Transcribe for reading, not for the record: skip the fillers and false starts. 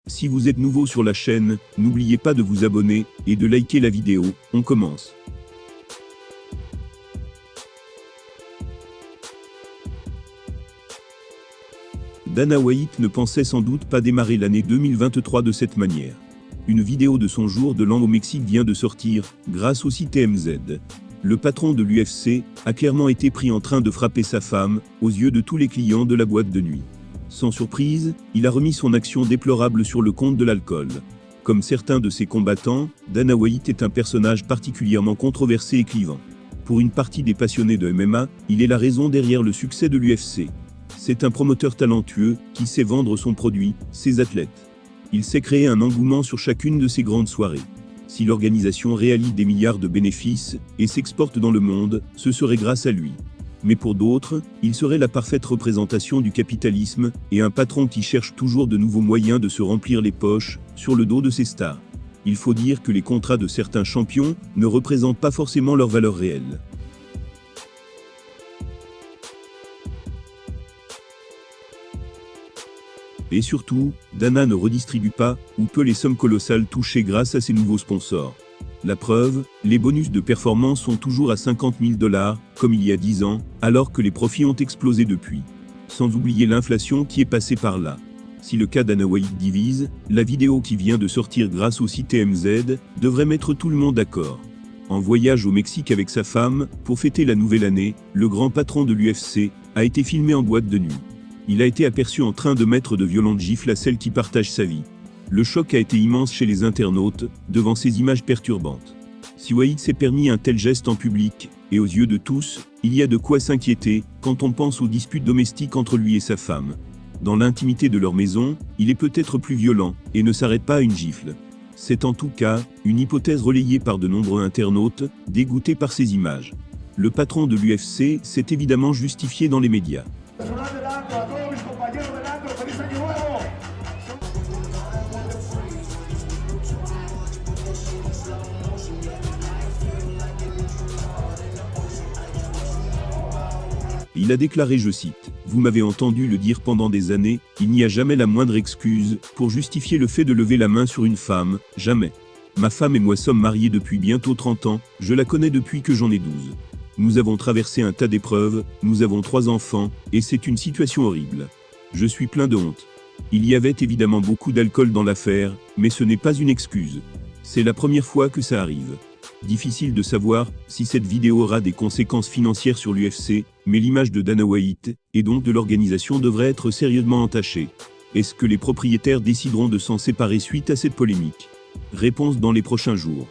Si vous êtes nouveau sur la chaîne, n'oubliez pas de vous abonner et de liker la vidéo. On commence. Dana White ne pensait sans doute pas démarrer l'année 2023 de cette manière. Une vidéo de son jour de l'an au Mexique vient de sortir, grâce au site TMZ. Le patron de l'UFC a clairement été pris en train de frapper sa femme, aux yeux de tous les clients de la boîte de nuit. Sans surprise, il a remis son action déplorable sur le compte de l'alcool. Comme certains de ses combattants, Dana White est un personnage particulièrement controversé et clivant. Pour une partie des passionnés de MMA, il est la raison derrière le succès de l'UFC. C'est un promoteur talentueux, qui sait vendre son produit, ses athlètes. Il sait créer un engouement sur chacune de ses grandes soirées. Si l'organisation réalise des milliards de bénéfices, et s'exporte dans le monde, ce serait grâce à lui. Mais pour d'autres, il serait la parfaite représentation du capitalisme, et un patron qui cherche toujours de nouveaux moyens de se remplir les poches, sur le dos de ses stars. Il faut dire que les contrats de certains champions ne représentent pas forcément leur valeur réelle. Et surtout, Dana ne redistribue pas, ou peu les sommes colossales touchées grâce à ses nouveaux sponsors. La preuve, les bonus de performance sont toujours à 50 000 $, comme il y a 10 ans, alors que les profits ont explosé depuis. Sans oublier l'inflation qui est passée par là. Si le cas Dana White divise, la vidéo qui vient de sortir grâce au site TMZ devrait mettre tout le monde d'accord. En voyage au Mexique avec sa femme, pour fêter la nouvelle année, le grand patron de l'UFC a été filmé en boîte de nuit. Il a été aperçu en train de mettre de violentes gifles à celle qui partage sa vie. Le choc a été immense chez les internautes, devant ces images perturbantes. Si White s'est permis un tel geste en public, et aux yeux de tous, il y a de quoi s'inquiéter, quand on pense aux disputes domestiques entre lui et sa femme. Dans l'intimité de leur maison, il est peut-être plus violent, et ne s'arrête pas à une gifle. C'est en tout cas, une hypothèse relayée par de nombreux internautes, dégoûtés par ces images. Le patron de l'UFC s'est évidemment justifié dans les médias. Il a déclaré, je cite, « Vous m'avez entendu le dire pendant des années, il n'y a jamais la moindre excuse pour justifier le fait de lever la main sur une femme, jamais. Ma femme et moi sommes mariés depuis bientôt 30 ans, je la connais depuis que j'en ai 12. Nous avons traversé un tas d'épreuves, nous avons 3 enfants, et c'est une situation horrible. Je suis plein de honte. Il y avait évidemment beaucoup d'alcool dans l'affaire, mais ce n'est pas une excuse. C'est la première fois que ça arrive. Difficile de savoir si cette vidéo aura des conséquences financières sur l'UFC, mais l'image de Dana White, et donc de l'organisation, devrait être sérieusement entachée. Est-ce que les propriétaires décideront de s'en séparer suite à cette polémique? Réponse dans les prochains jours.